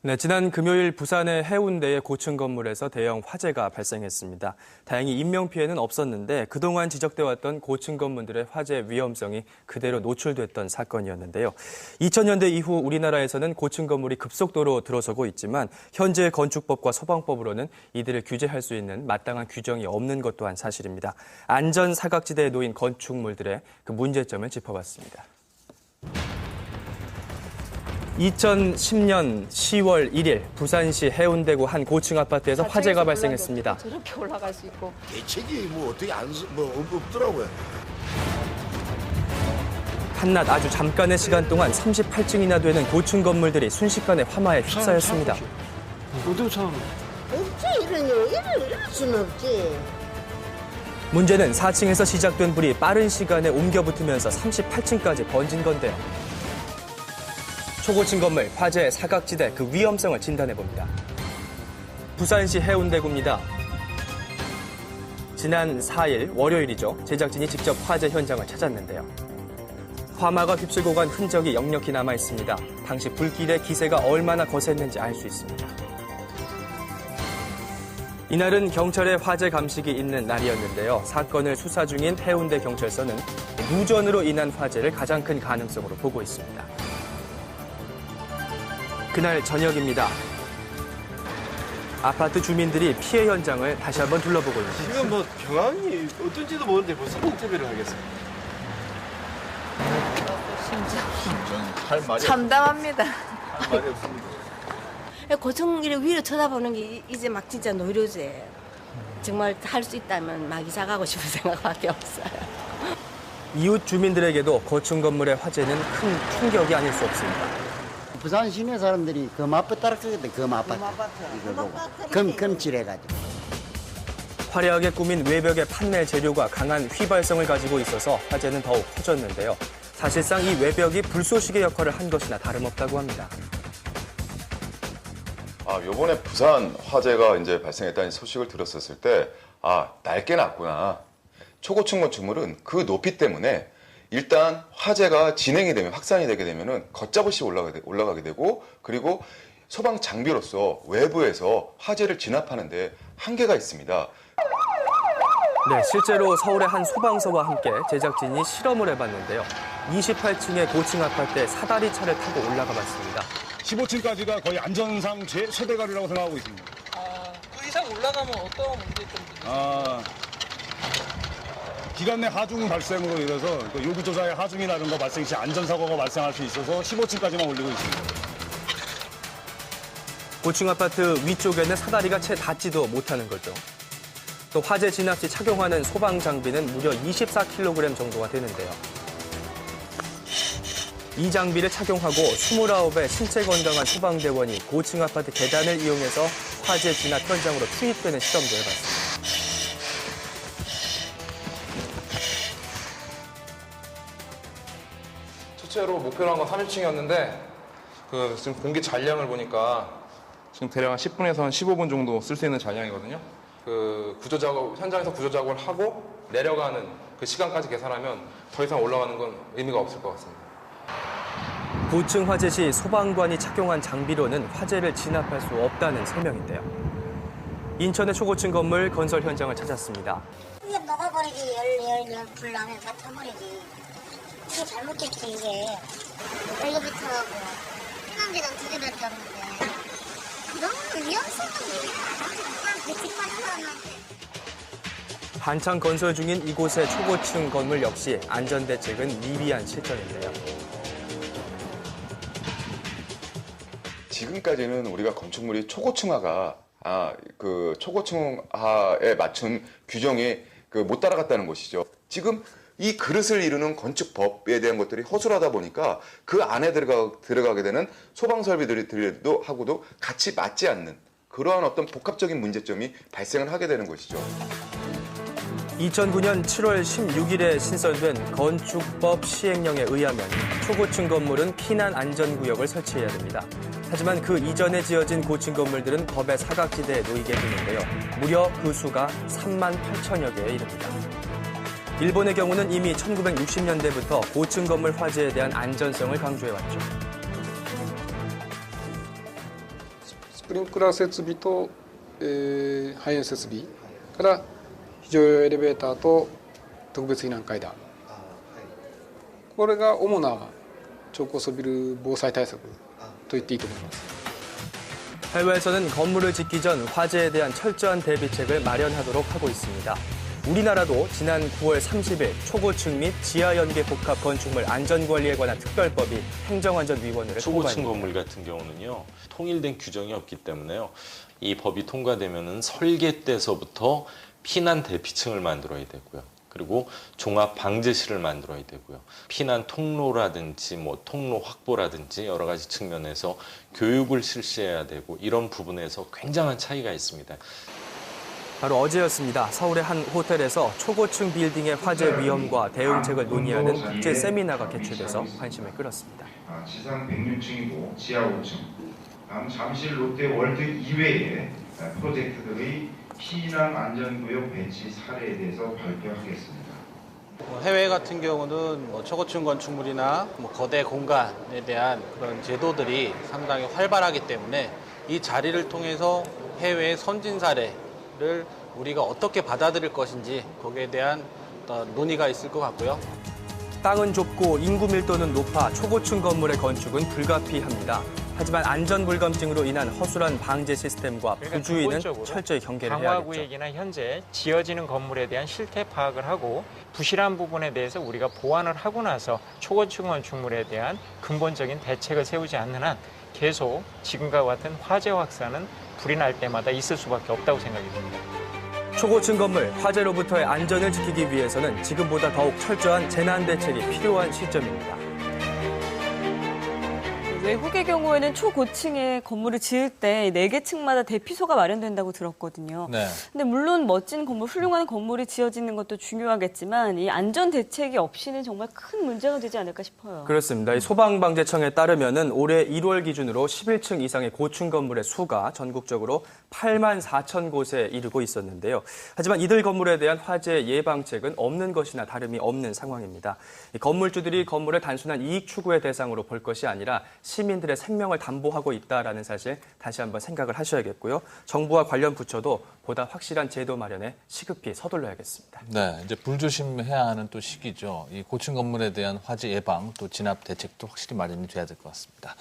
네, 지난 금요일 부산의 해운대의 고층 건물에서 대형 화재가 발생했습니다. 다행히 인명피해는 없었는데 그동안 지적돼 왔던 고층 건물들의 화재 위험성이 그대로 노출됐던 사건이었는데요. 2000년대 이후 우리나라에서는 고층 건물이 급속도로 들어서고 있지만 현재 건축법과 소방법으로는 이들을 규제할 수 있는 마땅한 규정이 없는 것 또한 사실입니다. 안전 사각지대에 놓인 건축물들의 그 문제점을 짚어봤습니다. 2010년 10월 1일 부산시 해운대구 한 고층 아파트에서 화재가 발생했습니다. 저렇게 올라갈 수 있고. 대책이 뭐 어떻게 없더라고요. 한낮 아주 잠깐의 시간 동안 38층이나 되는 고층 건물들이 순식간에 화마에 휩싸였습니다. 어디로 차? 없지, 이럴 수는 없지. 문제는 4층에서 시작된 불이 빠른 시간에 옮겨 붙으면서 38층까지 번진 건데요. 초고층 건물 화재 사각지대 그 위험성을 진단해봅니다. 부산시 해운대구입니다. 지난 4일 월요일이죠. 제작진이 직접 화재 현장을 찾았는데요. 화마가 휩쓸고 간 흔적이 역력히 남아 있습니다. 당시 불길의 기세가 얼마나 거셌는지 알 수 있습니다. 이날은 경찰의 화재 감식이 있는 날이었는데요. 사건을 수사 중인 해운대 경찰서는 누전으로 인한 화재를 가장 큰 가능성으로 보고 있습니다. 그날 저녁입니다. 아파트 주민들이 피해 현장을 다시 한번 둘러보고 있습니다. 지금 뭐 병황이 어떤지도 모르는데 무슨 인터뷰를 하겠습니다. 할 말이 참담합니다. 할 말이 없습니다. 고층 위로 쳐다보는 게 이제 막 진짜 노려지. 정말 할 수 있다면 막 이사 가고 싶은 생각밖에 없어요. 이웃 주민들에게도 고층 건물의 화재는 큰 충격이 아닐 수 없습니다. 부산 시내 사람들이 그 마포 따라가겠다. 그 아파트 이걸 보고 금칠해가지고. 화려하게 꾸민 외벽의 판넬 재료가 강한 휘발성을 가지고 있어서 화재는 더욱 커졌는데요. 사실상 이 외벽이 불쏘시개 역할을 한 것이나 다름없다고 합니다. 요번에 부산 화재가 이제 발생했다는 소식을 들었었을 때, 낡게 났구나. 초고층 건축물은 그 높이 때문에 일단 화재가 진행이 되면, 확산이 되게 되면은 걷잡없이 올라가게 되고, 그리고 소방 장비로서 외부에서 화재를 진압하는데 한계가 있습니다. 네, 실제로 서울의 한 소방서와 함께 제작진이 실험을 해봤는데요. 28층의 고층 아파트에 사다리 차를 타고 올라가 봤습니다. 15층까지가 거의 안전상 최대거리라고 생각하고 있습니다. 그 이상 올라가면 어떤 문제점들이 기간 내 하중 발생으로 인해서 요구조자의 하중이라든가 발생 시 안전사고가 발생할 수 있어서 15층까지만 올리고 있습니다. 고층 아파트 위쪽에는 사다리가 채 닿지도 못하는 거죠. 또 화재 진압 시 착용하는 소방 장비는 무려 24kg 정도가 되는데요. 이 장비를 착용하고 29의 신체 건강한 소방대원이 고층 아파트 계단을 이용해서 화재 진압 현장으로 투입되는 실험도 해봤습니다. 첫째로 목표로 한 건 30층이었는데 지금 공기 잔량을 보니까 지금 대략 한 10분에서 한 15분 정도 쓸 수 있는 잔량이거든요. 현장에서 구조 작업을 하고 내려가는 그 시간까지 계산하면 더 이상 올라가는 건 의미가 없을 것 같습니다. 고층 화재 시 소방관이 착용한 장비로는 화재를 진압할 수 없다는 설명인데요. 인천의 초고층 건물 건설 현장을 찾았습니다. 이게 녹아버리지, 불 나면 다 타버리지. 이게 잘못됐지, 이게. 엘리베이터하고 승강계단 2개밖에 없는데. 너무 위험성은 그냥 대책만 하나한테. 한창 건설 중인 이곳의 초고층 건물 역시 안전대책은 미비한 실정인데요. 지금까지는 우리가 건축물이 초고층화가 초고층화에 맞춘 규정이 못 따라갔다는 것이죠. 지금 이 그릇을 이루는 건축법에 대한 것들이 허술하다 보니까 그 안에 들어가게 되는 소방 설비들도 하고도 같이 맞지 않는 그러한 어떤 복합적인 문제점이 발생을 하게 되는 것이죠. 2009년 7월 16일에 신설된 건축법 시행령에 의하면 초고층 건물은 피난 안전구역을 설치해야 됩니다. 하지만 그 이전에 지어진 고층 건물들은 법의 사각지대에 놓이게 되는데요. 무려 그 수가 3만 8천여 개에 이릅니다. 일본의 경우는 이미 1960년대부터 고층 건물 화재에 대한 안전성을 강조해왔죠. プリンクラー設備と、排煙設備から非常用エレベーターと特別避難階段、これが主な超高層ビル防災対策と言っていいと思います。 해외에서는 건물을 짓기 전 화재에 대한 철저한 대비책을 마련하도록 하고 있습니다. 우리나라도 지난 9월 30일 초고층 및 지하연계 복합 건축물 안전관리에 관한 특별법이 행정안전위원회를 초고층 통과했습니다. 건물 같은 경우는요, 통일된 규정이 없기 때문에요. 이 법이 통과되면은 설계 때서부터 피난 대피층을 만들어야 되고요. 그리고 종합 방제실을 만들어야 되고요. 피난 통로라든지 뭐 통로 확보라든지 여러 가지 측면에서 교육을 실시해야 되고 이런 부분에서 굉장한 차이가 있습니다. 바로 어제였습니다. 서울의 한 호텔에서 초고층 빌딩의 화재 위험과 대응책을 논의하는 국제 세미나가 개최돼서 관심을 끌었습니다. 지상 106층이고 지하 5층, 다음 잠실 롯데 월드 이외의 프로젝트들의 피난 안전구역 배치 사례에 대해서 발표하겠습니다. 해외 같은 경우는 초고층 건축물이나 거대 공간에 대한 그런 제도들이 상당히 활발하기 때문에 이 자리를 통해서 해외의 선진 사례를 우리가 어떻게 받아들일 것인지 거기에 대한 논의가 있을 것 같고요. 땅은 좁고 인구 밀도는 높아 초고층 건물의 건축은 불가피합니다. 하지만 안전불감증으로 인한 허술한 방제 시스템과 부주의는 철저히 경계를 해야겠죠. 강화구역이나 현재 지어지는 건물에 대한 실태 파악을 하고 부실한 부분에 대해서 우리가 보완을 하고 나서 초고층 건축물에 대한 근본적인 대책을 세우지 않는 한 계속 지금과 같은 화재 확산은 불이 날 때마다 있을 수밖에 없다고 생각이 듭니다. 초고층 건물 화재로부터의 안전을 지키기 위해서는 지금보다 더욱 철저한 재난 대책이 필요한 시점입니다. 외국의 경우에는 초고층의 건물을 지을 때 4개 층마다 대피소가 마련된다고 들었거든요. 네. 근데 물론 멋진 건물, 훌륭한 건물이 지어지는 것도 중요하겠지만 이 안전 대책이 없이는 정말 큰 문제가 되지 않을까 싶어요. 그렇습니다. 이 소방방재청에 따르면은 올해 1월 기준으로 11층 이상의 고층 건물의 수가 전국적으로 8만 4천 곳에 이르고 있었는데요. 하지만 이들 건물에 대한 화재 예방책은 없는 것이나 다름이 없는 상황입니다. 이 건물주들이 건물을 단순한 이익 추구의 대상으로 볼 것이 아니라 시민들의 생명을 담보하고 있다라는 사실 다시 한번 생각을 하셔야겠고요. 정부와 관련 부처도 보다 확실한 제도 마련에 시급히 서둘러야겠습니다. 네, 이제 불조심해야 하는 또 시기죠. 이 고층 건물에 대한 화재 예방 또 진압 대책도 확실히 마련이 돼야 될 것 같습니다.